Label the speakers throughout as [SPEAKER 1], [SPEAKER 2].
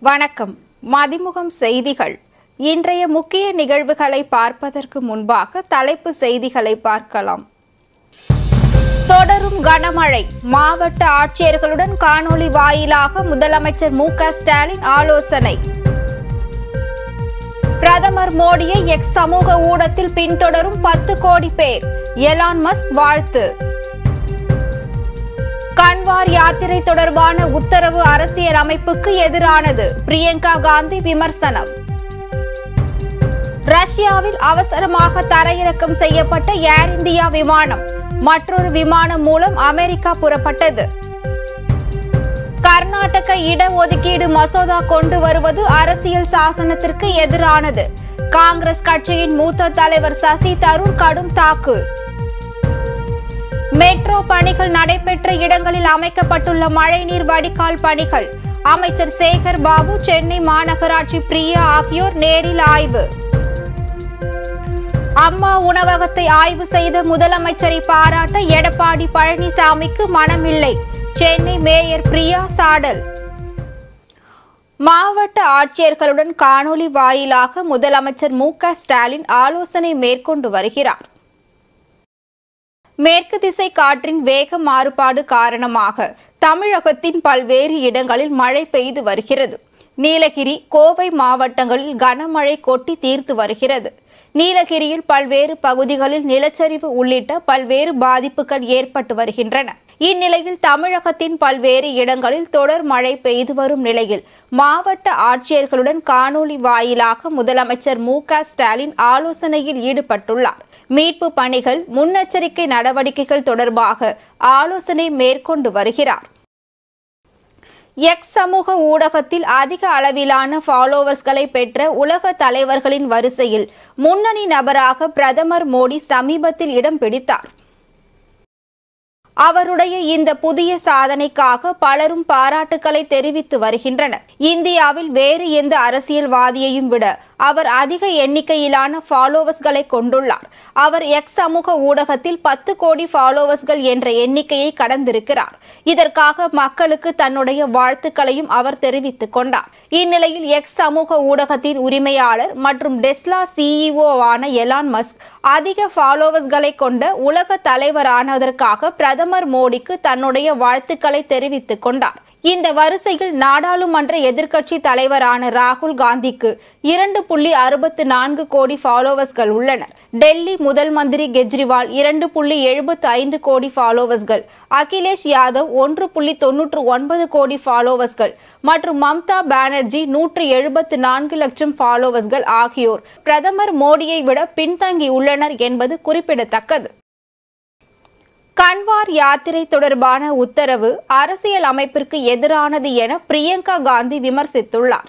[SPEAKER 1] வணக்கம். மதிமுகம் செய்திகள். இன்றைய முக்கிய நிகழ்வுகளை பார்ப்பதற்கு முன்பாக தலைப்பு செய்திகளை பார்க்கலாம். தொடரும் கனமழை. மாவட்ட ஆட்சியர்களுடன் காணொலி வாயிலாக முதலமைச்சர் மு.க. ஸ்டாலின் ஆலோசனை. பிரதமர் மோடியை எக்ஸ் சமூக ஊடகத்தில் பின்தொடரும் 10 கோடி பேர். எலான் மஸ்க் வாழ்த்து. கன்வார் யாத்திரை தொடர்பான உத்தரவு அரசியல் அமைப்புக்கு எதிரானது. பிரியங்கா காந்தி விமர்சனம். ரஷ்யாவில் அவசரமாக தரையிறக்கம் செய்யப்பட்ட ஏர் இந்தியா விமானம் மற்றொரு விமானம் மூலம் அமெரிக்கா புறப்பட்டது. கர்நாடக இடஒதுக்கீடு மசோதா கொண்டு வருவது அரசியல் சாசனத்திற்கு எதிரானது. காங்கிரஸ் கட்சியின் மூத்த தலைவர் சசி தரூர் கடும் தாக்கு. மெட்ரோ பணிகள் நடைபெற்ற இடங்களில் அமைக்கப்பட்டுள்ள மழைநீர் வடிகால் பணிகள். அமைச்சர் சேகர் பாபு, சென்னை மாநகராட்சி பிரியா ஆகியோர் நேரில் ஆய்வு. அம்மா உணவகத்தை ஆய்வு செய்த முதலமைச்சரை பாராட்ட எடப்பாடி பழனிசாமிக்கு மனமில்லை. சென்னை மேயர் பிரியா சாடல். மாவட்ட ஆட்சியர்களுடன் காணொலி வாயிலாக முதலமைச்சர் மு.க. ஸ்டாலின் ஆலோசனை மேற்கொண்டு வருகிறார். மேற்கு திசை காற்றின் வேக மாறுபாடு காரணமாக தமிழகத்தின் பல்வேறு இடங்களில் மழை பெய்து வருகிறது. நீலகிரி, கோவை மாவட்டங்களில் கனமழை கொட்டி தீர்த்து வருகிறது. நீலகிரியில் பல்வேறு பகுதிகளில் நிலச்சரிவு உள்ளிட்ட பல்வேறு பாதிப்புகள் ஏற்பட்டு வருகின்றன. இந்நிலையில் தமிழகத்தின் பல்வேறு இடங்களில் தொடர் மழை பெய்து வரும் நிலையில் மாவட்ட ஆட்சியர்களுடன் காணொலி வாயிலாக முதலமைச்சர் மு.க. ஸ்டாலின் ஆலோசனையில் ஈடுபட்டுள்ளார். மீட்பு பணிகள், முன்னெச்சரிக்கை நடவடிக்கைகள் தொடர்பாக ஆலோசனை மேற்கொண்டு வருகிறார். எக்ஸ் சமூக ஊடகத்தில் அதிக அளவிலான ஃபாலோவர்ஸ்களை பெற்ற உலக தலைவர்களின் வரிசையில் முன்னணி நபராக பிரதமர் மோடி சமீபத்தில் இடம் பிடித்தார். அவருடைய இந்த புதிய சாதனைக்காக பலரும் பாராட்டுக்களை தெரிவித்து வருகின்றனர். இந்தியாவில் வேறு எந்த அரசியல்வாதியையும் விட அவர் அதிக எண்ணிக்கையிலான ஃபாலோவர்ஸ்களை கொண்டுள்ளார். அவர் எக்ஸ் சமூக ஊடகத்தில் 10 கோடி ஃபாலோவர்ஸ்கள் என்ற எண்ணிக்கையை கடந்திருக்கிறார். இதற்காக மக்களுக்கு தன்னுடைய வாழ்த்துக்களையும் அவர் தெரிவித்துக் கொண்டார். இந்நிலையில் எக்ஸ் சமூக ஊடகத்தின் உரிமையாளர் மற்றும் டெஸ்லா CEO-வான எலான் மஸ்க் அதிக ஃபாலோவர்ஸ்களை கொண்ட உலக தலைவரானதற்காக பிரதமர் மோடிக்கு தன்னுடைய வாழ்த்துக்களை தெரிவித்துக் கொண்டார். இந்த வரிசையில் நாடாளுமன்ற எதிர்க்கட்சி தலைவரான ராகுல் காந்திக்கு 2.64 கோடி ஃபாலோவர்ஸ்கள் உள்ளனர். டெல்லி முதல் மந்திரி கெஜ்ரிவால் 2.75 கோடி ஃபாலோவர்ஸ்கள், அகிலேஷ் யாதவ் 1.99 கோடி ஃபாலோவர்ஸ்கள் மற்றும் மம்தா பானர்ஜி 174 லட்சம் ஃபாலோவர்ஸ்கள் ஆகியோர் பிரதமர் மோடியை விட பின்தங்கியுள்ளனர் என்பது குறிப்பிடத்தக்கது. கன்வார் யாத்திரை தொடர்பான உத்தரவு அரசியல் அமைப்பிற்கு எதிரானது என பிரியங்கா காந்தி விமர்சித்துள்ளார்.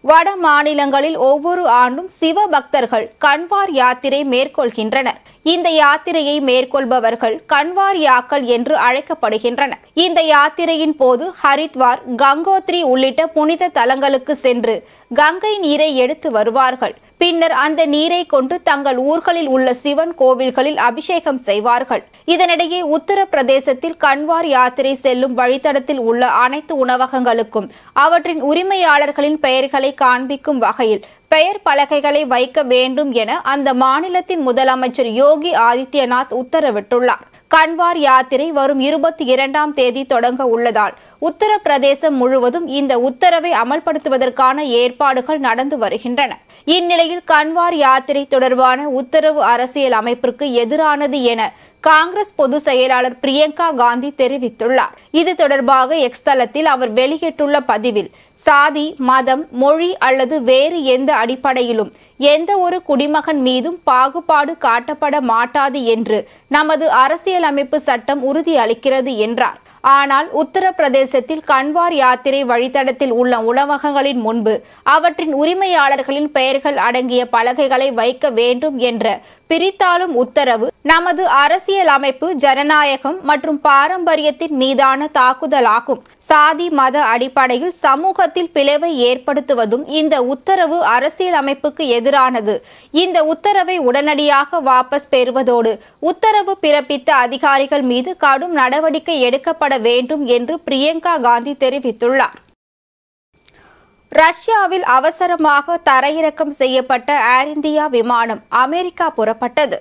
[SPEAKER 1] வட மாநிலங்களில் ஒவ்வொரு ஆண்டும் சிவ பக்தர்கள் கன்வார் யாத்திரை மேற்கொள்கின்றனர். இந்த யாத்திரையை மேற்கொள்பவர்கள் கன்வாரியாக்கள் என்று அழைக்கப்படுகின்றனர். இந்த யாத்திரையின் போது ஹரித்வார், கங்கோத்ரி உள்ளிட்ட புனித தலங்களுக்கு சென்று கங்கை நீரை எடுத்து வருவார்கள். பின்னர் அந்த நீரை கொண்டு தங்கள் ஊர்களில் உள்ள சிவன் கோவில்களில் அபிஷேகம் செய்வார்கள். இதனிடையே உத்தரப்பிரதேசத்தில் கன்வார் யாத்திரை செல்லும் வழித்தடத்தில் உள்ள அனைத்து உணவகங்களுக்கும் அவற்றின் உரிமையாளர்களின் பெயர்களை காண்பிக்கும் வகையில் பெயர் பலகைகளை வைக்க வேண்டும் என அந்த மாநிலத்தின் முதலமைச்சர் யோகி ஆதித்யநாத் உத்தரவிட்டுள்ளார். கன்வார் யாத்திரை வரும் 22ஆம் தேதி தொடங்க உள்ளதால் உத்தரப்பிரதேசம் முழுவதும் இந்த உத்தரவை அமல்படுத்துவதற்கான ஏற்பாடுகள் நடந்து வருகின்றன. இந்நிலையில் கன்வார் யாத்திரை தொடர்பான உத்தரவு அரசியல் அமைப்பிற்கு எதிரானது என காங்கிரஸ் பொதுச் செயலாளர் பிரியங்கா காந்தி தெரிவித்துள்ளார். இது தொடர்பாக எக்ஸ் தளத்தில் அவர் வெளியிட்டுள்ள பதிவில், சாதி, மதம், மொழி அல்லது வேறு எந்த அடிப்படையிலும் எந்த ஒரு குடிமகன் மீதும் பாகுபாடு காட்டப்பட மாட்டாது என்று நமது அரசியலமைப்பு சட்டம் உறுதியளிக்கிறது என்றார். ஆனால் உத்தரப்பிரதேசத்தில் கன்வார் யாத்திரை வழித்தடத்தில் உள்ள உணவகங்களின் முன்பு அவற்றின் உரிமையாளர்களின் பெயர்கள் அடங்கிய பலகைகளை வைக்க வேண்டும் என்ற பிரித்தாளும் உத்தரவு நமது அரசியல் அமைப்பு, ஜனநாயகம் மற்றும் பாரம்பரியத்தின் மீதான தாக்குதலாகும். சாதி, மத அடிப்படையில் சமூகத்தில் பிளவை ஏற்படுத்துவதும் இந்த உத்தரவு அரசியல் அமைப்புக்கு எதிரானது. இந்த உத்தரவை உடனடியாக வாபஸ் பெறுவதோடு உத்தரவு பிறப்பித்த அதிகாரிகள் மீது கடும் நடவடிக்கை எடுக்கப்பட வேண்டும் என்று பிரியங்கா காந்தி தெரிவித்துள்ளார். ரஷ்யாவில் அவசரமாக தரையிறக்கம் செய்யப்பட்ட ஏர் இந்தியா விமானம் அமெரிக்கா புறப்பட்டது.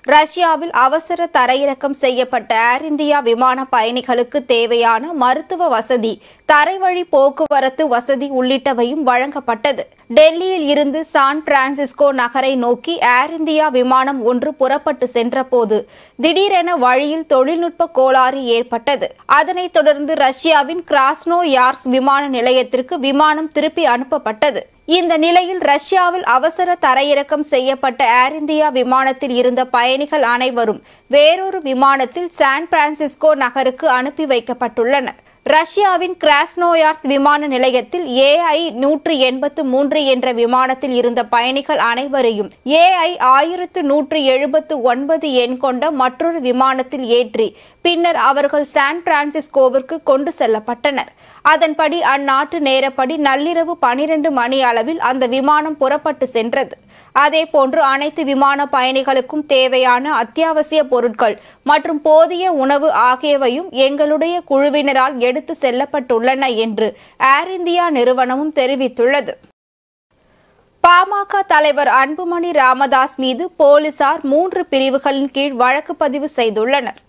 [SPEAKER 1] ரஷ்யாவில் அவசர தரையிறக்கம் செய்யப்பட்ட ஏர் இந்தியா விமான பயணிகளுக்கு தேவையான மருத்துவ வசதி, தரைவழி போக்குவரத்து வசதி உள்ளிட்டவையும் வழங்கப்பட்டது. டெல்லியில் இருந்து சான் பிரான்சிஸ்கோ நகரை நோக்கி ஏர் இந்தியா விமானம் ஒன்று புறப்பட்டு சென்றபோது திடீரென வழியில் தொழில்நுட்ப கோளாறு ஏற்பட்டது. அதனைத் தொடர்ந்து ரஷ்யாவின் கிராஸ்னோயார்ஸ்க் விமான நிலையத்திற்கு விமானம் திருப்பி அனுப்பப்பட்டது. இந்த நிலையில் ரஷ்யாவில் அவசர தரையிறக்கம் செய்யப்பட்ட ஏர் இந்தியா விமானத்தில் இருந்த பயணிகள் அனைவரும் வேறொரு விமானத்தில் சான் பிரான்சிஸ்கோ நகருக்கு அனுப்பி வைக்கப்பட்டுள்ளனர். ரஷ்யாவின் கிராஸ்னோயார்ஸ்க் விமான நிலையத்தில் AI-183 என்ற விமானத்தில் இருந்த பயணிகள் அனைவரையும் AI-1179 எண் கொண்ட மற்றொரு விமானத்தில் ஏற்றி பின்னர் அவர்கள் சான் பிரான்சிஸ்கோவிற்கு கொண்டு செல்லப்பட்டனர். அதன்படி அந்நாட்டு நேரப்படி நள்ளிரவு 12 மணி அளவில் அந்த விமானம் புறப்பட்டு சென்றது. அதேபோன்று அனைத்து விமான பயணிகளுக்கும் தேவையான அத்தியாவசிய பொருட்கள் மற்றும் போதிய உணவு ஆகியவையும் எங்களுடைய குழுவினரால் எடுத்து செல்லப்பட்டுள்ளன என்று ஏர் இந்தியா நிறுவனமும் தெரிவித்துள்ளது. பாமக தலைவர் அன்புமணி ராமதாஸ் மீது போலீசார் 3 பிரிவுகளின் கீழ் வழக்கு பதிவு செய்துள்ளனர்.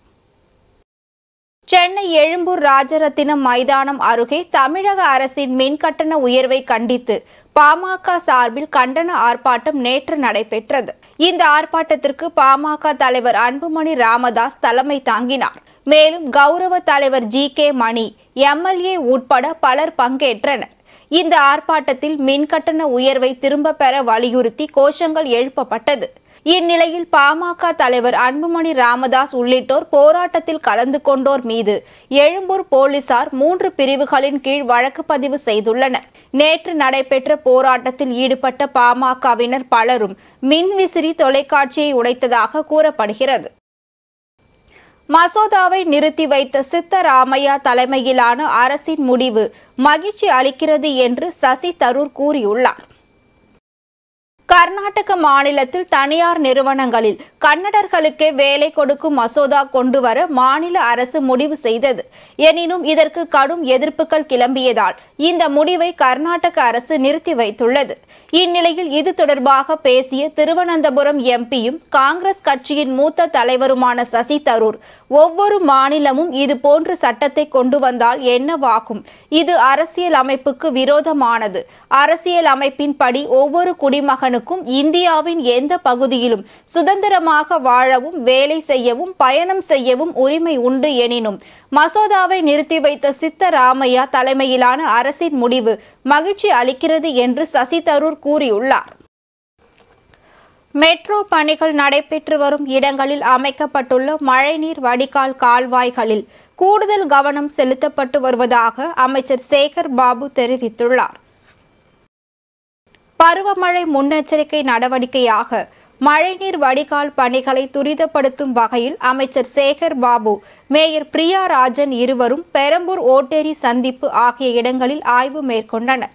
[SPEAKER 1] சென்னை எழும்பூர் ராஜரத்தினம் மைதானம் அருகே தமிழக அரசின் மின்கட்டண உயர்வை கண்டித்து பாமக சார்பில் கண்டன ஆர்ப்பாட்டம் நேற்று நடைபெற்றது. இந்த ஆர்ப்பாட்டத்திற்கு பாமக தலைவர் அன்புமணி ராமதாஸ் தலைமை தாங்கினார். மேலும் கௌரவ தலைவர் GK மணி, MLA உட்பட பலர் பங்கேற்றனர். இந்த ஆர்ப்பாட்டத்தில் மின்கட்டண உயர்வை திரும்ப பெற வலியுறுத்தி கோஷங்கள் எழுப்பப்பட்டது. இந்நிலையில் பாமக தலைவர் அன்புமணி ராமதாஸ் உள்ளிட்டோர் போராட்டத்தில் கலந்து கொண்டோர் மீது எழும்பூர் போலீசார் 3 பிரிவுகளின் கீழ் வழக்கு பதிவு செய்துள்ளனர். நேற்று நடைபெற்ற போராட்டத்தில் ஈடுபட்ட பாமகவினர் பலரும் மின்விசிறி தொலைக்காட்சியை உடைத்ததாக கூறப்படுகிறது. மசோதாவை நிறுத்தி வைத்த சித்தராமையா தலைமையிலான அரசின் முடிவு மகிழ்ச்சி அளிக்கிறது என்று சசி தரூர் கூறியுள்ளார். கர்நாடக மாநிலத்தில் தனியார் நிறுவனங்களில் கன்னடர்களுக்கே வேலை கொடுக்கும் மசோதா கொண்டு வர மாநில அரசு முடிவு செய்தது. எனினும் இதற்கு கடும் எதிர்ப்புகள் கிளம்பியதால் இந்த முடிவை கர்நாடக அரசு நிறுத்தி வைத்துள்ளது. இந்நிலையில் இது தொடர்பாக பேசிய திருவனந்தபுரம் எம்பியும் காங்கிரஸ் கட்சியின் மூத்த தலைவருமான சசி தரூர், ஒவ்வொரு மாநிலமும் இது போன்ற சட்டத்தை கொண்டு வந்தால் என்னவாகும்? இது அரசியல் அமைப்புக்கு விரோதமானது. அரசியல் அமைப்பின்படி ஒவ்வொரு குடிமகனுக்கும் இந்தியாவின் எந்த பகுதியிலும் சுதந்திரமாக வாழவும், வேலை செய்யவும், பயணம் செய்யவும் உரிமை உண்டு. எனினும் மசோதாவை நிறுத்தி வைத்த சித்தராமையா தலைமையிலான அரசின் முடிவு மகிழ்ச்சி அளிக்கிறது என்று சசி தரூர் கூறியுள்ளார். மெட்ரோ பணிகள் நடைபெற்று வரும் இடங்களில் அமைக்கப்பட்டுள்ள மழைநீர் வடிகால் கால்வாய்களில் கூடுதல் கவனம் செலுத்தப்பட்டு வருவதாக அமைச்சர் சேகர் பாபு தெரிவித்துள்ளார். பருவமழை முன்னெச்சரிக்கை நடவடிக்கையாக மழைநீர் வடிகால் பணிகளை துரிதப்படுத்தும் வகையில் அமைச்சர் சேகர் பாபு, மேயர் பிரியா ராஜன் இருவரும் பெரம்பூர் ஓட்டேரி சந்திப்பு ஆகிய இடங்களில் ஆய்வு மேற்கொண்டனர்.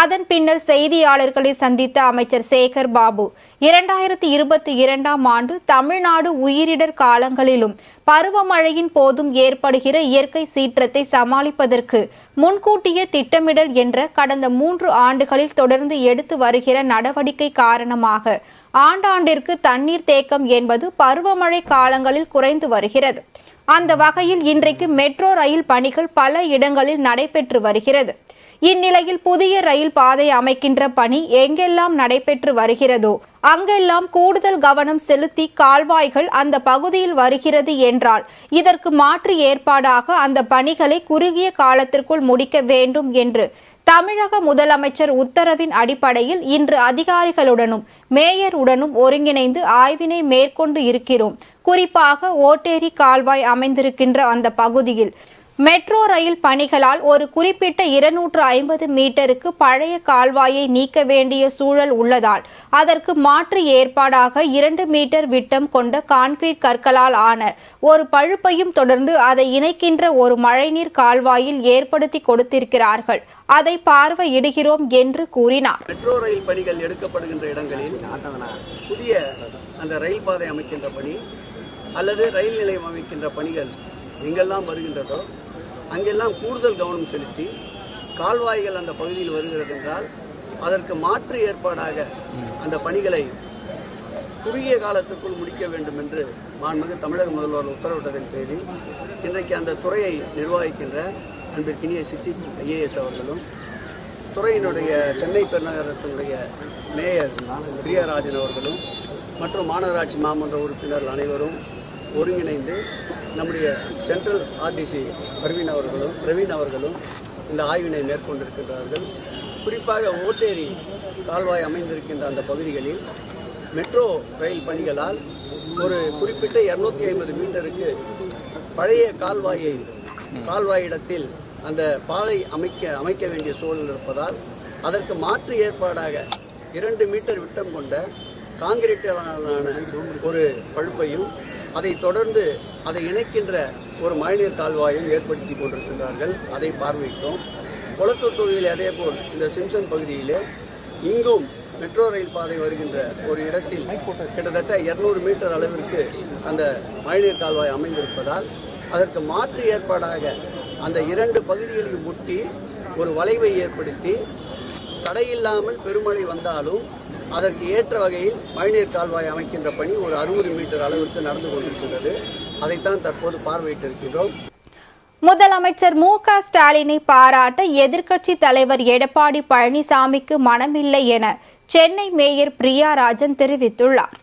[SPEAKER 1] அதன் பின்னர் செய்தியாளர்களை சந்தித்த அமைச்சர் சேகர் பாபு, 2022ஆம் ஆண்டு தமிழ்நாடு உயிரிடர் காலங்களிலும் பருவமழையின் போதும் ஏற்படுகிற இயற்கை சீற்றத்தை சமாளிப்பதற்கு முன்கூட்டிய திட்டமிடல் என்ற கடந்த 3 ஆண்டுகளில் தொடர்ந்து எடுத்து வருகிற நடவடிக்கை காரணமாக ஆண்டாண்டிற்கு தண்ணீர் தேக்கம் என்பது பருவமழை காலங்களில் குறைந்து வருகிறது. அந்த வகையில் இன்றைக்கு மெட்ரோ ரயில் பணிகள் பல இடங்களில் நடைபெற்று வருகிறது. இந்நிலையில் புதிய ரயில் பாதை அமைக்கின்ற பணி எங்கெல்லாம் நடைபெற்று வருகிறதோ அங்கெல்லாம் கூடுதல் கவனம் செலுத்தி கால்வாய்கள் அந்த பகுதியில் வருகிறது என்றால் இதற்கு மாற்று ஏற்பாடாக அந்த பணிகளை குறுகிய காலத்திற்குள் முடிக்க வேண்டும் என்று தமிழக முதலமைச்சர் உத்தரவின் அடிப்படையில் இன்று அதிகாரிகளுடனும் மேயருடனும் ஒருங்கிணைந்து ஆய்வினை மேற்கொண்டு இருக்கிறோம். குறிப்பாக ஓட்டேரி கால்வாய் அமைந்திருக்கின்ற அந்த பகுதியில் மெட்ரோ ரயில் பணிகளால் ஒரு குறிப்பிட்ட 250 மீட்டருக்கு பழைய கால்வாயை நீக்க வேண்டிய சூழல் உள்ளதால் அதற்கு மாற்று ஏற்பாடாக 2 மீட்டர் விட்டம் கொண்ட கான்கிரீட் கற்களால் ஆன ஒரு பழுப்பையும் தொடர்ந்து அதை இணைக்கின்ற ஒரு மழைநீர் கால்வாயில் ஏற்படுத்தி கொடுத்திருக்கிறார்கள். அதை பார்வையிடுகிறோம் என்று கூறினார்.
[SPEAKER 2] மெட்ரோ ரயில் பணிகள் எடுக்கப்படுகின்ற இடங்களில் புதிய அந்த ரயில் பாதை அமைக்கின்ற பணி அல்லது ரயில் நிலையம் அமைக்கின்ற பணிகள் எங்கெல்லாம் வருகின்றதோ அங்கெல்லாம் கூடுதல் கவனம் செலுத்தி கால்வாய்கள் அந்த பகுதியில் வருகிறது என்றால் அதற்கு மாற்று ஏற்பாடாக அந்த பணிகளை குறுகிய காலத்துக்குள் முடிக்க வேண்டும் என்று மாண்புமிகு தமிழக முதல்வர் உத்தரவிட்டதன் பேரில் இன்றைக்கு அந்த துறையை நிர்வகிக்கின்ற அன்பிற்கினிய சித்திக் ஐஏஎஸ் அவர்களும் துறையினுடைய சென்னை பெருநகரத்தினுடைய மேயர் பிரியாராஜன் அவர்களும் மற்றும் மாநகராட்சி மாமன்ற உறுப்பினர்கள் அனைவரும் ஒருங்கிணைந்து நம்முடைய சென்ட்ரல் ஆர்டிசி பிரவீன் அவர்களும் இந்த ஆய்வினை மேற்கொண்டிருக்கின்றார்கள். குறிப்பாக ஓட்டேரி கால்வாய் அமைந்திருக்கின்ற அந்த பகுதிகளில் மெட்ரோ ரயில் பணிகளால் ஒரு குறிப்பிட்ட 250 மீட்டருக்கு பழைய கால்வாயிடத்தில் அந்த பாதை அமைக்க வேண்டிய சூழல் இருப்பதால் அதற்கு மாற்று ஏற்பாடாக 2 மீட்டர் விட்டம் கொண்ட காங்கிரீட்டாலான ஒரு பழுப்பையும் அதை தொடர்ந்து அதை இணைக்கின்ற ஒரு மழைநீர் கால்வாயும் ஏற்படுத்தி கொண்டிருக்கின்றார்கள். அதை பார்வையிட்டோம். கொளத்தூர் தொகுதியில் அதேபோல் இந்த சிம்சன் பகுதியிலே இங்கும் மெட்ரோ ரயில் பாதை வருகின்ற ஒரு இடத்தில் கிட்டத்தட்ட 200 மீட்டர் அளவிற்கு அந்த மழைநீர் கால்வாய் அமைந்திருப்பதால் அதற்கு மாற்று ஏற்பாடாக அந்த 2 பகுதிகளையும் முட்டி ஒரு வளைவை ஏற்படுத்தி தடையில்லாமல் பெருமழை வந்தாலும் அதற்கு ஏற்ற வகையில் மழைநீர் கால்வாய் அமைக்கின்ற பணி ஒரு 60 மீட்டர் அளவிற்கு நடந்து கொண்டிருக்கிறது. அதைத்தான் தற்போது பார்வையிட்டிருக்கிறோம்.
[SPEAKER 1] முதலமைச்சர் மு.க. ஸ்டாலினை பாராட்ட எதிர்க்கட்சி தலைவர் எடப்பாடி பழனிசாமிக்கு மனமில்லை என சென்னை மேயர் பிரியாராஜன் தெரிவித்துள்ளார்.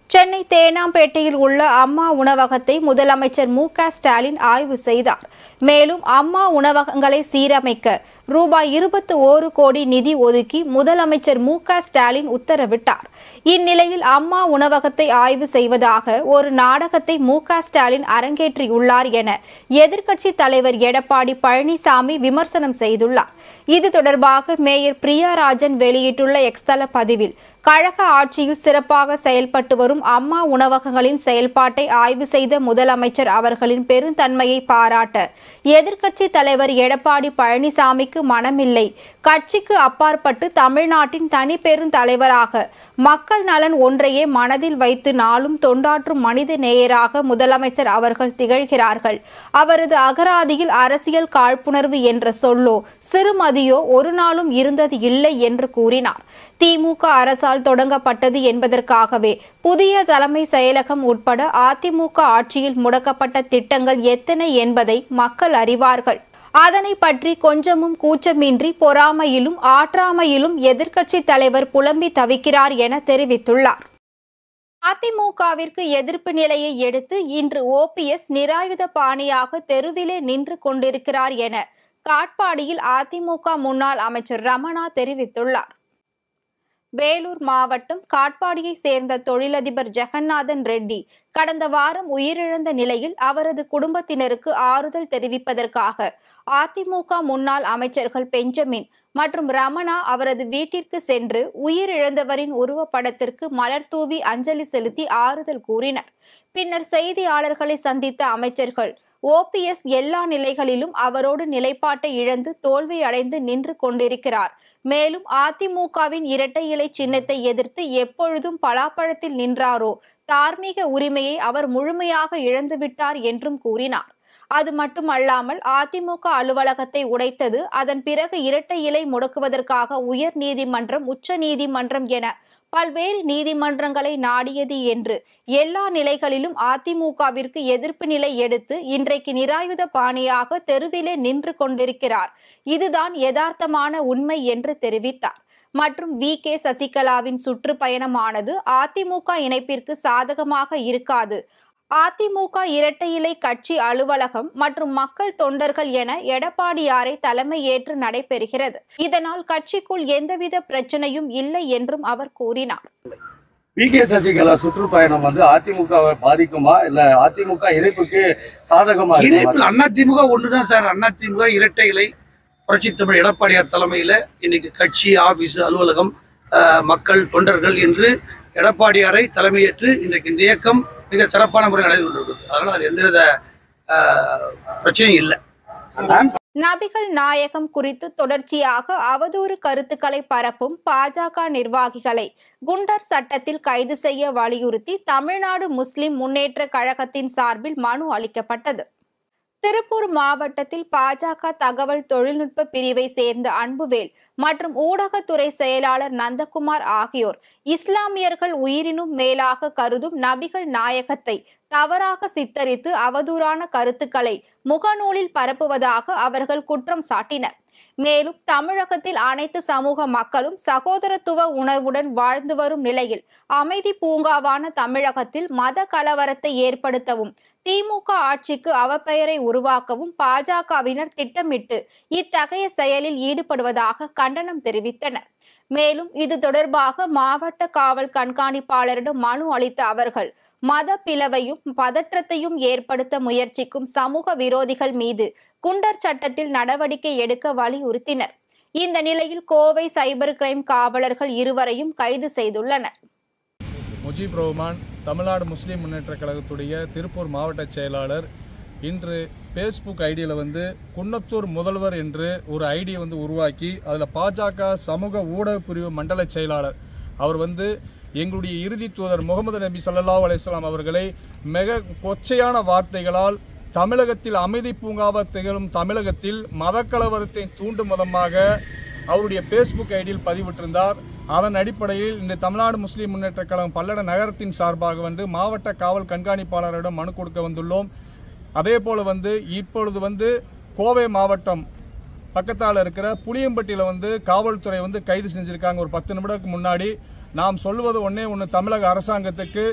[SPEAKER 1] சென்னை தேனாம்பேட்டையில் உள்ள அம்மா உணவகத்தை முதலமைச்சர் மு.க. ஸ்டாலின் ஆய்வு செய்தார். மேலும் அம்மா உணவகங்களை சீரமைக்க ரூபாய் 21 கோடி நிதி ஒதுக்கி முதலமைச்சர் மு.க. ஸ்டாலின் உத்தரவிட்டார். இந்நிலையில் அம்மா உணவகத்தை ஆய்வு செய்வதாக ஒரு நாடகத்தை மு.க. ஸ்டாலின் அரங்கேற்றியுள்ளார் என எதிர்க்கட்சி தலைவர் எடப்பாடி பழனிசாமி விமர்சனம் செய்துள்ளார். இது தொடர்பாக மேயர் பிரியாராஜன் வெளியிட்டுள்ள எக்ஸ் தள பதிவில், கழக ஆட்சியில் சிறப்பாக செயல்பட்டு வரும் அம்மா உணவகங்களின் செயல்பாட்டை ஆய்வு செய்த முதலமைச்சர் அவர்களின் பெருந்தன்மையை பாராட்ட எதிர்க்கட்சி தலைவர் எடப்பாடி பழனிசாமிக்கு மனமில்லை. கட்சிக்கு அப்பாற்பட்டு தமிழ்நாட்டின் தனி பெருந்தலைவராக மக்கள் நலன் ஒன்றையே மனதில் வைத்து நாளும் தொண்டாற்றும் மனித நேயராக முதலமைச்சர் அவர்கள் திகழ்கிறார்கள். அவரது அகராதியில் அரசியல் காழ்ப்புணர்வு என்ற சொல்லோ சிறுமதியோ ஒரு நாளும் இருந்தது இல்லை என்று கூறினார். திமுக அரசால் தொடங்கப்பட்டது என்பதற்காகவே புதிய தலைமை செயலகம் உட்பட அதிமுக ஆட்சியில் முடக்கப்பட்ட திட்டங்கள் எத்தனை என்பதை மக்கள் அறிவார்கள். அதனை பற்றி கொஞ்சமும் கூச்சமின்றி பொறாமையிலும் ஆற்றாமையிலும் எதிர்க்கட்சி தலைவர் புலம்பி தவிக்கிறார் என தெரிவித்துள்ளார். அதிமுகவிற்கு எதிர்ப்பு நிலையை எடுத்து இன்று ஓபிஎஸ் நிராயுத பாணியாக தெருவிலே நின்று கொண்டிருக்கிறார் என காட்பாடியில் அதிமுக முன்னாள் அமைச்சர் ரமணா தெரிவித்துள்ளார். வேலூர் மாவட்டம் காட்பாடியை சேர்ந்த தொழிலதிபர் ஜெகநாதன் ரெட்டி கடந்த வாரம் உயிரிழந்த நிலையில் அவரது குடும்பத்தினருக்கு ஆறுதல் தெரிவிப்பதற்காக அதிமுக முன்னாள் அமைச்சர்கள் பெஞ்சமின் மற்றும் ரமணா அவரது வீட்டிற்கு சென்று உயிரிழந்தவரின் உருவப்படத்திற்கு மலர் தூவி அஞ்சலி செலுத்தி ஆறுதல் கூறினர். பின்னர் செய்தியாளர்களை சந்தித்த அமைச்சர்கள், ஓபிஎஸ் எல்லா நிலைகளிலும் அவரோடு நிலைப்பாட்டை இழந்து தோல்வி அடைந்து நின்று கொண்டிருக்கிறார். மேலும் அதிமுகவின் இரட்டை இலை சின்னத்தை எதிர்த்து எப்பொழுதும் பலாப்பழத்தில் நின்றாரோ தார்மீக உரிமையை அவர் முழுமையாக இழந்துவிட்டார் என்றும் கூறினார். அது மட்டுமல்லாமல் அதிமுக அலுவலகத்தை உடைத்தது, அதன் பிறகு இரட்டை இலை முடக்குவதற்காக உயர் நீதிமன்றம், உச்ச நீதிமன்றம் என பல்வேறு நீதிமன்றங்களை நாடியது என்று எல்லா நிலைகளிலும் அதிமுகவிற்கு எதிர்ப்பு நிலை எடுத்து இன்றைக்கு நிராயுத பாணியாக தெருவிலே நின்று கொண்டிருக்கிறார். இதுதான் யதார்த்தமான உண்மை என்று தெரிவித்தார். மற்றும் வி.கே. சசிகலாவின் சுற்றுப்பயணமானது அதிமுக இணைப்பிற்கு சாதகமாக இருக்காது. அதிமுக இரட்டை இலை கட்சி அலுவலகம் மற்றும் மக்கள் தொண்டர்கள் என எடப்பாடியாரை தலைமை ஏற்று நடைபெறுகிறது. இதனால் கட்சிக்குள் எந்தவித பிரச்சனையும் இல்லை என்றும் அவர் கூறினார்.
[SPEAKER 3] வி.கே. சசிகலா சுற்றுப்பயணம் அதிமுகவை பாதிக்குமா இல்ல அதிமுக இணைப்புக்கு சாதகமா?
[SPEAKER 4] அதிமுக ஒண்ணுதான் சார். அதிமுக இரட்டை இலை புரட்சி தமிழ் எடப்பாடியார் தலைமையில இன்னைக்கு கட்சி, ஆபீஸ், அலுவலகம், மக்கள், தொண்டர்கள் என்று எடப்பாடியாரை தலைமையேற்று இன்றைக்கு இந்த இயக்கம் மிக சிறப்பான முறையில் நடந்து கொண்டிருக்கிறது. அதனால அது எந்தவித பிரச்சனையும் இல்லை.
[SPEAKER 1] நபிகள் நாயகம் குறித்து தொடர்ச்சியாக அவதூறு கருத்துக்களை பரப்பும் பாஜக நிர்வாகிகளை குண்டர் சட்டத்தில் கைது செய்ய வலியுறுத்தி தமிழ்நாடு முஸ்லிம் முன்னேற்ற கழகத்தின் சார்பில் மனு அளிக்கப்பட்டது. திருப்பூர் மாவட்டத்தில் பாஜக தகவல் தொழில்நுட்ப பிரிவை சேர்ந்த அன்புவேல் மற்றும் ஊடகத்துறை செயலாளர் நந்தகுமார் ஆகியோர் இஸ்லாமியர்கள் உயிரினும் மேலாக கருதும் நபிகள் நாயகத்தை தவறாக சித்தரித்து அவதூறான கருத்துக்களை முகநூலில் பரப்புவதாக அவர்கள் குற்றம் சாட்டினர். மேலும் தமிழகத்தில் அனைத்து சமூக மக்களும் சகோதரத்துவ உணர்வுடன் வாழ்ந்து வரும் நிலையில் அமைதி பூங்காவான தமிழகத்தில் மத கலவரத்தை ஏற்படுத்தவும் திமுக ஆட்சிக்கு அவப்பெயரை உருவாக்கவும் பாஜகவினர் திட்டமிட்டு இத்தகைய செயலில் ஈடுபடுவதாக கண்டனம் தெரிவித்தனர். மேலும் இது தொடர்பாக மாவட்ட காவல் கண்காணிப்பாளரிடம் மனு அளித்த அவர்கள் மத பிளவையும் பதற்றத்தையும் ஏற்படுத்த முயற்சிக்கும் சமூக விரோதிகள் மீது குண்டர் சட்டத்தில் நடவடிக்கை எடுக்க வலியுறுத்தினர். இந்த நிலையில் கோவை சைபர் கிரைம் காவலர்கள் இருவரையும் கைது செய்துள்ளனர்.
[SPEAKER 5] முஜீப் ரஹ்மான் தமிழ்நாடு முஸ்லீம் முன்னேற்ற கழகத்துடைய திருப்பூர் மாவட்ட செயலாளர் இன்று ஃபேஸ்புக் ஐடியில் குன்னத்தூர் முதல்வர் என்று ஒரு ஐடியை உருவாக்கி அதில் பாஜக சமூக ஊடக பிரிவு மண்டல செயலாளர் அவர் எங்களுடைய இறுதி தூதர் முகமது நபி ஸல்லல்லாஹு அலைஹி வஸல்லம் அவர்களை மிக கொச்சையான வார்த்தைகளால் தமிழகத்தில் அமைதி பூங்காவ திகழும் தமிழகத்தில் மதக்கலவரத்தை தூண்டும் விதமாக அவருடைய ஃபேஸ்புக் ஐடியில் பதிவிட்டிருந்தார். அதன் அடிப்படையில் இன்று தமிழ்நாடு முஸ்லீம் முன்னேற்ற கழகம் பல்லட நகரத்தின் சார்பாக மாவட்ட காவல் கண்காணிப்பாளரிடம் மனு கொடுக்க வந்துள்ளோம். அதே போல இப்பொழுது கோவை மாவட்டம் பக்கத்தால் இருக்கிற புளியம்பட்டியில் காவல்துறை கைது செஞ்சிருக்காங்க. ஒரு 10 நிமிடத்துக்கு முன்னாடி நாம் சொல்வது ஒன்று தமிழக அரசாங்கத்துக்கு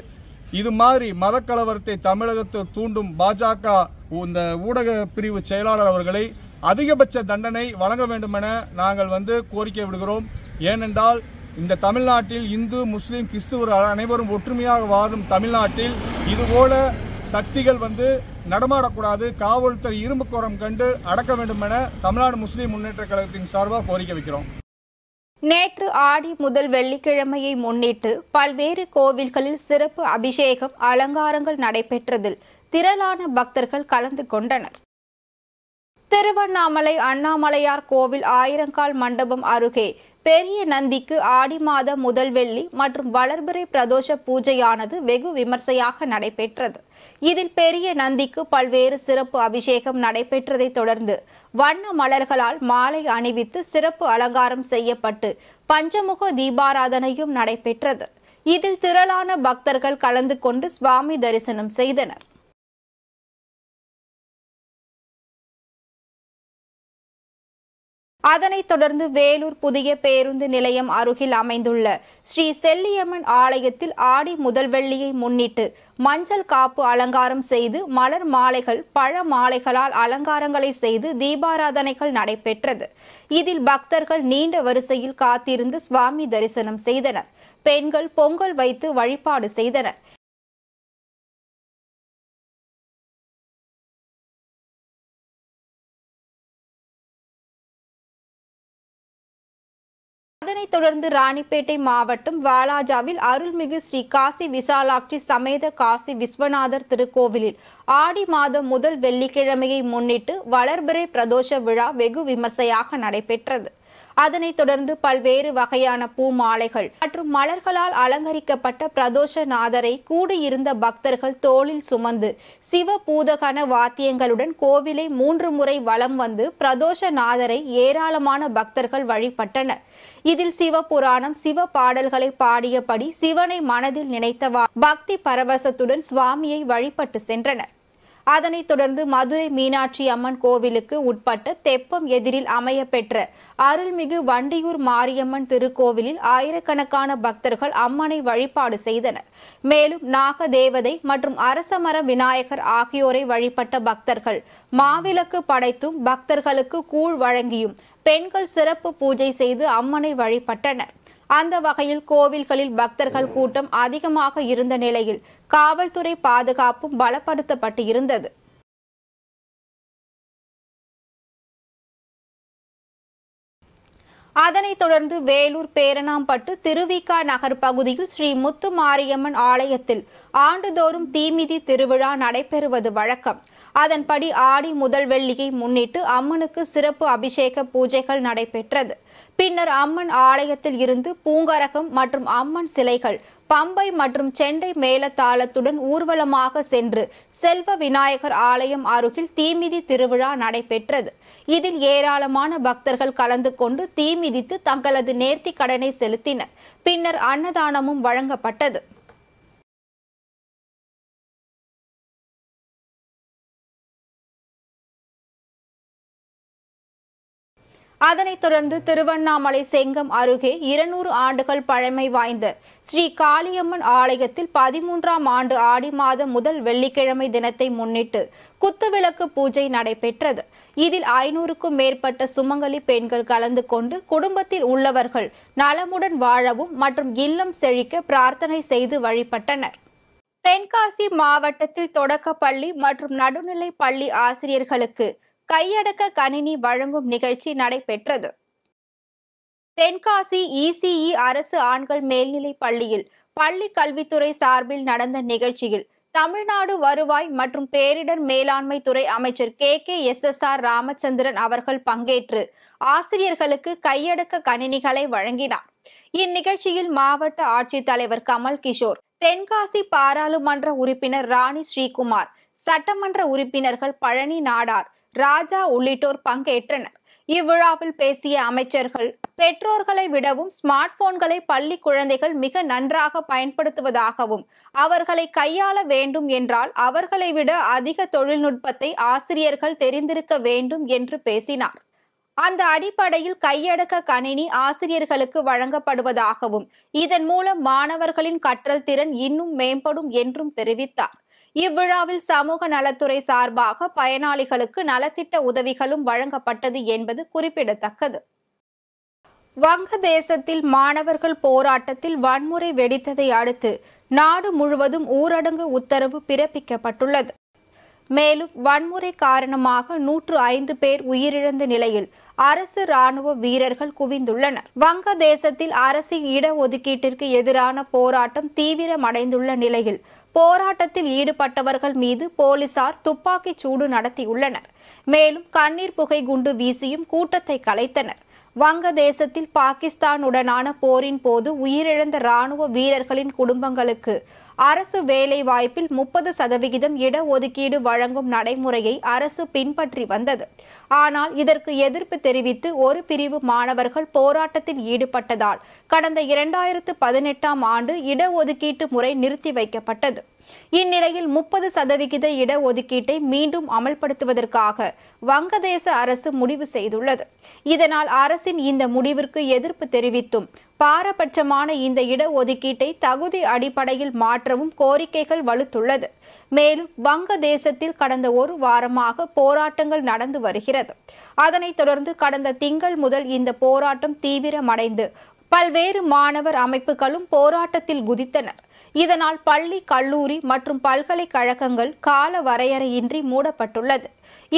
[SPEAKER 5] இது மாதிரி மதக்கலவரத்தை தமிழகத்தை தூண்டும் பாஜக இந்த ஊடக பிரிவு செயலாளர் அவர்களை அதிகபட்ச தண்டனை வழங்க வேண்டும் என நாங்கள் கோரிக்கை விடுகிறோம். ஏனென்றால் இந்த தமிழ்நாட்டில் இந்து முஸ்லீம் கிறிஸ்துவர் அனைவரும் ஒற்றுமையாக வாழும் தமிழ்நாட்டில் இதுபோல சக்திகள் நடமாடக்கூடாது. காவல்துறை இரும்பு கோரம் கண்டு அடக்க வேண்டும் என தமிழ்நாடு முஸ்லீம் முன்னேற்ற கழகத்தின் சார்பாக கோரிக்கை வைக்கிறோம்.
[SPEAKER 1] நேற்று ஆடி முதல் வெள்ளிக்கிழமையை முன்னிட்டு பல்வேறு கோவில்களில் சிறப்பு அபிஷேகம் அலங்காரங்கள் நடைபெற்றதில் திரளான பக்தர்கள் கலந்து கொண்டனர். திருவண்ணாமலை அண்ணாமலையார் கோவில் ஆயிரங்கால் மண்டபம் அருகே பெரிய நந்திக்கு ஆடி மாத முதல் வெள்ளி மற்றும் வளர்பிறை பிரதோஷ பூஜையானது வெகு விமர்சையாக நடைபெற்றது. இதில் பெரிய நந்திக்கு பல்வேறு சிறப்பு அபிஷேகம் நடைபெற்றதை தொடர்ந்து வண்ண மலர்களால் மாலை அணிவித்து சிறப்பு அலங்காரம் செய்யப்பட்டு பஞ்சமுக தீபாராதனையும் நடைபெற்றது. இதில் திரளான பக்தர்கள் கலந்து கொண்டு சுவாமி தரிசனம் செய்தனர். அதனைத் தொடர்ந்து வேலூர் புதிய பேருந்து நிலையம் அருகில் அமைந்துள்ள ஸ்ரீ செல்லியம்மன் ஆலயத்தில் ஆடி முதல் வெள்ளியை முன்னிட்டு மஞ்சள் காப்பு அலங்காரம் செய்து மலர் மாலைகள் பழ மாலைகளால் அலங்காரங்களை செய்து தீபாராதனைகள் நடைபெற்றது. இதில் பக்தர்கள் நீண்ட வரிசையில் காத்திருந்து சுவாமி தரிசனம் செய்தனர். பெண்கள் பொங்கல் வைத்து வழிபாடு செய்தனர். அதனைத் தொடர்ந்து ராணிப்பேட்டை மாவட்டம் வாலாஜாவில் அருள்மிகு ஸ்ரீ காசி விசாலாட்சி சமேத காசி விஸ்வநாதர் திருக்கோவிலில் ஆடி மாதம் முதல் வெள்ளிக்கிழமையை முன்னிட்டு வளர்பிறை பிரதோஷ விழா வெகு விமர்சையாக நடைபெற்றது. அதனைத் தொடர்ந்து பல்வேறு வகையான பூ மாலைகள் மற்றும் மலர்களால் அலங்கரிக்கப்பட்ட பிரதோஷநாதரை கூடியிருந்த பக்தர்கள் தோளில் சுமந்து சிவ பூதகன வாத்தியங்களுடன் கோவிலை 3 முறை வலம் வந்து பிரதோஷநாதரை ஏராளமான பக்தர்கள் வழிபட்டனர். இதில் சிவபுராணம் சிவ பாடல்களை பாடியபடி சிவனை மனதில் நினைத்தவா பக்தி பரவசத்துடன் சுவாமியை வழிபட்டு சென்றனர். அதனைத் தொடர்ந்து மதுரை மீனாட்சி அம்மன் கோவிலுக்கு உட்பட்ட தெப்பம் எதிரில் அமையப்பெற்ற அருள்மிகு வண்டியூர் மாரியம்மன் திருக்கோவிலில் ஆயிரக்கணக்கான பக்தர்கள் அம்மனை வழிபாடு செய்தனர். மேலும் நாக தேவதை மற்றும் அரசமர விநாயகர் ஆகியோரை வழிபட்ட பக்தர்கள் மாவிளக்கு படைத்தும் பக்தர்களுக்கு கூழ் வழங்கியும் பெண்கள் சிறப்பு பூஜை செய்து அம்மனை வழிபட்டனர். அந்த வகையில் கோவில்களில் பக்தர்கள் கூட்டம் அதிகமாக இருந்த நிலையில் காவல்துறை பாதுகாப்பும் பலப்படுத்தப்பட்டு இருந்தது. அதனைத் தொடர்ந்து வேலூர் பேரணாம்பட்டு திருவிக நகர் பகுதியில் ஸ்ரீ முத்து மாரியம்மன் ஆலயத்தில் ஆண்டுதோறும் தீமிதி திருவிழா நடைபெறுவது வழக்கம். அதன்படி ஆடி முதல் வெள்ளியை முன்னிட்டு அம்மனுக்கு சிறப்பு அபிஷேக பூஜைகள் நடைபெற்றது. பின்னர் அம்மன் ஆலயத்தில் இருந்து பூங்கரகம் மற்றும் அம்மன் சிலைகள் பம்பை மற்றும் செண்டை மேளதாளத்துடன் ஊர்வலமாக சென்று செல்வ விநாயகர் ஆலயம் அருகில் தீமிதி திருவிழா நடைபெற்றது. இதில் ஏராளமான பக்தர்கள் கலந்து கொண்டு தீமிதித்து தங்களது நேர்த்தி கடனை செலுத்தினர். பின்னர் அன்னதானமும் வழங்கப்பட்டது. அதனைத் தொடர்ந்து திருவண்ணாமலை செங்கம் அருகே 200 ஆண்டுகள் பழமை வாய்ந்த ஸ்ரீ காளியம்மன் ஆலயத்தில் 13ஆம் ஆண்டு ஆடி மாத முதல் வெள்ளிக்கிழமை தினத்தை முன்னிட்டு குத்துவிளக்கு பூஜை நடைபெற்றது. இதில் 500க்கும் மேற்பட்ட சுமங்கலி பெண்கள் கலந்து கொண்டு குடும்பத்தில் உள்ளவர்கள் நலமுடன் வாழவும் மற்றும் இல்லம் செழிக்க பிரார்த்தனை செய்து வழிபட்டனர். தென்காசி மாவட்டத்தில் தொடக்கப்பள்ளி மற்றும் நடுநிலை பள்ளி ஆசிரியர்களுக்கு கையடக்க கணினி வழங்கும் நிகழ்ச்சி நடைபெற்றது. தென்காசி இசிஇ அரசு ஆண்கள் மேல்நிலைப் பள்ளியில் பள்ளி கல்வித்துறை சார்பில் நடந்த நிகழ்ச்சியில் தமிழ்நாடு வருவாய் மற்றும் பேரிடர் மேலாண்மை துறை அமைச்சர் KKSSR ராமச்சந்திரன் அவர்கள் பங்கேற்று ஆசிரியர்களுக்கு கையடக்க கணினிகளை வழங்கினார். இந்நிகழ்ச்சியில் மாவட்ட ஆட்சித்தலைவர் கமல் கிஷோர், தென்காசி பாராளுமன்ற உறுப்பினர் ராணி ஸ்ரீகுமார், சட்டமன்ற உறுப்பினர்கள் பழனி நாடார், ராஜா உள்ளிட்டோர் பங்கேற்றனர். இவ்விழாவில் பேசிய அமைச்சர்கள், பெற்றோர்களை விடவும் ஸ்மார்ட் போன்களை பள்ளி குழந்தைகள் மிக நன்றாக பயன்படுத்துவதாகவும் அவர்களை கையாள வேண்டும் என்றால் அவர்களை விட அதிக தொழில்நுட்பத்தை ஆசிரியர்கள் தெரிந்திருக்க வேண்டும் என்று பேசினார். அந்த அடிப்படையில் கையடக்க கணினி ஆசிரியர்களுக்கு வழங்கப்படுவதாகவும் இதன் மூலம் மாணவர்களின் கற்றல் திறன் இன்னும் மேம்படும் என்றும் தெரிவித்தார். இவ்விழாவில் சமூக நலத்துறை சார்பாக பயனாளிகளுக்கு நலத்திட்ட உதவிகளும் வழங்கப்பட்டது என்பது குறிப்பிடத்தக்கது. வங்கதேசத்தில் மாணவர்கள் போராட்டத்தில் வன்முறை வெடித்ததை அடுத்து நாடு முழுவதும் ஊரடங்கு உத்தரவு பிறப்பிக்கப்பட்டுள்ளது. மேலும் வன்முறை காரணமாக 105 பேர் உயிரிழந்த நிலையில் அரசு ராணுவ வீரர்கள் குவிந்துள்ளனர். வங்கதேசத்தில் அரசின் இடஒதுக்கீட்டிற்கு எதிரான போராட்டம் தீவிரமடைந்துள்ள நிலையில் போராட்டத்தில் ஈடுபட்டவர்கள் மீது போலீசார் துப்பாக்கிச் சூடு நடத்தியுள்ளனர். மேலும் கண்ணீர் புகை குண்டு வீசியும் கூட்டத்தை கலைத்தனர். வங்கதேசத்தில் பாகிஸ்தானுடனான போரின் போது உயிரிழந்த ராணுவ வீரர்களின் குடும்பங்களுக்கு அரசு வேலை வாய்ப்பில் 30% இடஒதுக்கீடு வழங்கும் நடைமுறையை அரசு பின்பற்றி வந்தது. ஆனால் இதற்கு எதிர்ப்பு தெரிவித்து ஒரு பிரிவு மாணவர்கள் போராட்டத்தில் ஈடுபட்டதால் கடந்த 2018ஆம் ஆண்டு இடஒதுக்கீட்டு முறை நிறுத்தி வைக்கப்பட்டது. இந்நிலையில் 30% இடஒதுக்கீட்டை மீண்டும் அமல்படுத்துவதற்காக வங்கதேச அரசு முடிவு செய்துள்ளது. இதனால் அரசின் இந்த முடிவிற்கு எதிர்ப்பு தெரிவித்தும் பாரபட்சமான இந்த இடஒதுக்கீட்டை தகுதி அடிப்படையில் மாற்றவும் கோரிக்கைகள் வலுத்துள்ளது. மேலும் வங்கதேசத்தில் கடந்த ஒரு வாரமாக போராட்டங்கள் நடந்து வருகிறது. அதனைத் தொடர்ந்து கடந்த திங்கள் முதல் இந்த போராட்டம் தீவிரமடைந்து பல்வேறு மாணவர் அமைப்புகளும் போராட்டத்தில் குதித்தனர். இதனால் பள்ளி, கல்லூரி மற்றும் பல்கலைக்கழகங்கள் கால வரையறையின்றி மூடப்பட்டுள்ளது.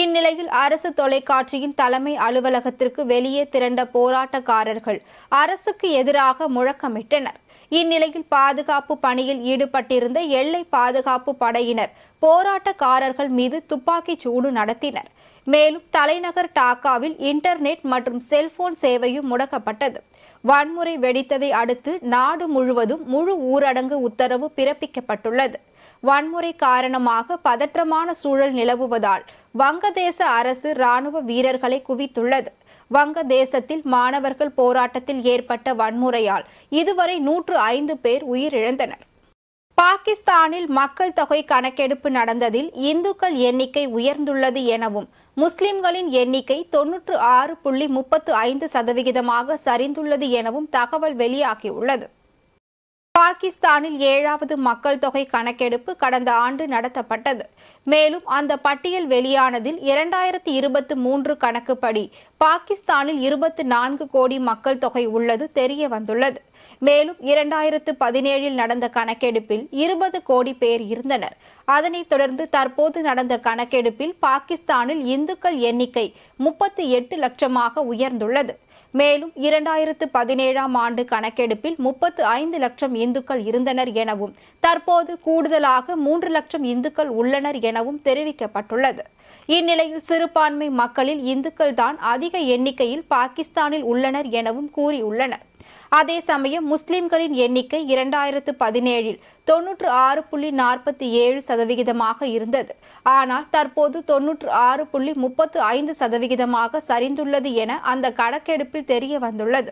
[SPEAKER 1] இந்நிலையில் அரசு தொலைக்காட்சியின் தலைமை அலுவலகத்திற்கு வெளியே திரண்ட போராட்டக்காரர்கள் அரசுக்கு எதிராக முழக்கமிட்டனர். இந்நிலையில் பாதுகாப்பு பணியில் ஈடுபட்டிருந்த எல்லை பாதுகாப்பு படையினர் போராட்டக்காரர்கள் மீது துப்பாக்கிச் சூடு நடத்தினர். மேலும் தலைநகர் டாக்காவில் இன்டர்நெட் மற்றும் செல்போன் சேவையும் முடக்கப்பட்டது. வன்முறை வெடித்ததை அடுத்து நாடு முழுவதும் முழு ஊரடங்கு உத்தரவு பிறப்பிக்கப்பட்டுள்ளது. வன்முறை காரணமாக பதற்றமான சூழல் நிலவுவதால் வங்கதேச அரசு ராணுவ வீரர்களை குவித்துள்ளது. வங்கதேசத்தில் மாணவர்கள் போராட்டத்தில் ஏற்பட்ட வன்முறையால் இதுவரை 105 பேர் உயிரிழந்தனர். பாகிஸ்தானில் மக்கள் தொகை கணக்கெடுப்பு நடந்ததில் இந்துக்கள் எண்ணிக்கை உயர்ந்துள்ளது எனவும் முஸ்லிம்களின் எண்ணிக்கை 96.35% சரிந்துள்ளது எனவும் தகவல் வெளியாகியுள்ளது. பாகிஸ்தானில் 7வது மக்கள் தொகை கணக்கெடுப்பு கடந்த ஆண்டு நடத்தப்பட்டது. மேலும் அந்த பட்டியல் வெளியானதில் 2023 கணக்குப்படி பாகிஸ்தானில் 24 கோடி மக்கள் தொகை உள்ளது தெரிய வந்துள்ளது. மேலும் 2017 நடந்த கணக்கெடுப்பில் 20 கோடி பேர் இருந்தனர். அதனைத் தொடர்ந்து தற்போது நடந்த கணக்கெடுப்பில் பாகிஸ்தானில் இந்துக்கள் எண்ணிக்கை 38 லட்சமாக உயர்ந்துள்ளது. மேலும் 2017ஆம் ஆண்டு கணக்கெடுப்பில் 35 லட்சம் இந்துக்கள் இருந்தனர் எனவும் தற்போது கூடுதலாக 3 லட்சம் இந்துக்கள் உள்ளனர் எனவும் தெரிவிக்கப்பட்டுள்ளது. இந்நிலையில் சிறுபான்மை மக்களில் இந்துக்கள் தான் அதிக எண்ணிக்கையில் பாகிஸ்தானில் உள்ளனர் எனவும் கூறியுள்ளனர். அதே சமயம் முஸ்லிம்களின் எண்ணிக்கை 2017இல் 96.47% இருந்தது. ஆனால் தற்போது 96.35% சரிந்துள்ளது என அந்த கணக்கெடுப்பில் தெரிய வந்துள்ளது.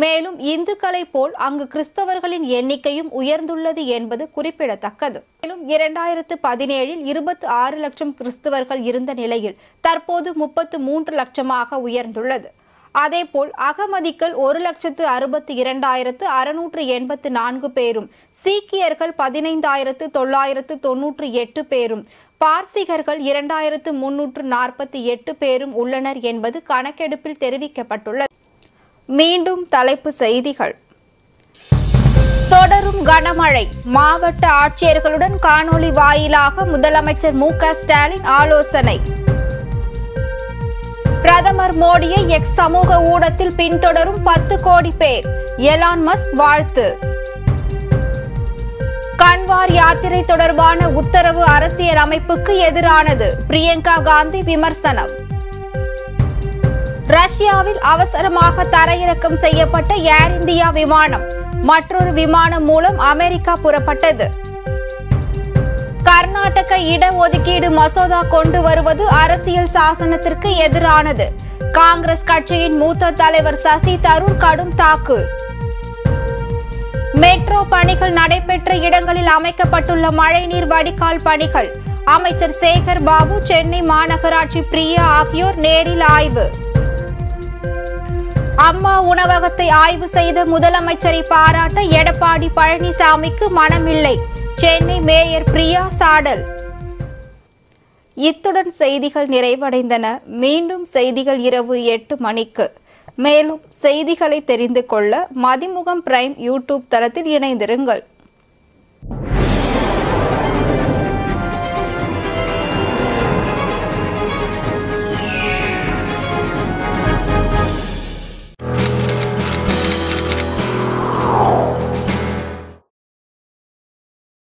[SPEAKER 1] மேலும் இந்துக்களைப் போல் அங்கு கிறிஸ்தவர்களின் எண்ணிக்கையும் உயர்ந்துள்ளது என்பது குறிப்பிடத்தக்கது. மேலும் 2017இல் 26 லட்சம் கிறிஸ்தவர்கள் இருந்த நிலையில் தற்போது 33 லட்சமாக உயர்ந்துள்ளது. அதேபோல் அகமதிகள் 1,62,684 பேரும், சீக்கியர்கள் 15,998 பேரும், பார்சிகர்கள் 2,348 பேரும் உள்ளனர் என்பது கணக்கெடுப்பில் தெரிவிக்கப்பட்டுள்ளது. மீண்டும் தலைப்பு செய்திகள். தொடரும் கனமழை. மாவட்ட ஆட்சியர்களுடன் காணொலி வாயிலாக முதலமைச்சர் மு.க. ஸ்டாலின் ஆலோசனை. பிரதமர் மோடியை எக்ஸ் சமூக ஊடகத்தில் பின்தொடரும் 10 கோடி பேர். எலான் மஸ்க் வாழ்த்து. கன்வார் யாத்திரை தொடர்பான உத்தரவு அரசியல் அமைப்புக்கு எதிரானது. பிரியங்கா காந்தி விமர்சனம். ரஷ்யாவில் அவசரமாக தரையிறக்கம் செய்யப்பட்ட ஏர் இந்தியா விமானம் மற்றொரு விமானம் மூலம் அமெரிக்கா புறப்பட்டது. கர்நாடக இடஒதுக்கீடு மசோதா கொண்டு வருவது அரசியல் சாசனத்திற்கு எதிரானது. காங்கிரஸ் கட்சியின் மூத்த தலைவர் சசி தரூர் கடும் தாக்கு. மெட்ரோ பணிகள் நடைபெற்ற இடங்களில் அமைக்கப்பட்டுள்ள மழைநீர் வடிகால் பணிகள். அமைச்சர் சேகர் பாபு, சென்னை மாநகராட்சி பிரியா ஆகியோர் நேரில் ஆய்வு. அம்மா உணவகத்தை ஆய்வு செய்த முதலமைச்சரை பாராட்ட எடப்பாடி பழனிசாமிக்கு மனமில்லை. சென்னை மேயர் பிரியா சாடல். இத்துடன் செய்திகள் நிறைவடைந்தன. மீண்டும் செய்திகள் இரவு 8 மணிக்கு. மேலும் செய்திகளை தெரிந்து கொள்ள மதிமுகம் பிரைம் யூடியூப் தளத்தில் இணைந்திருங்கள்.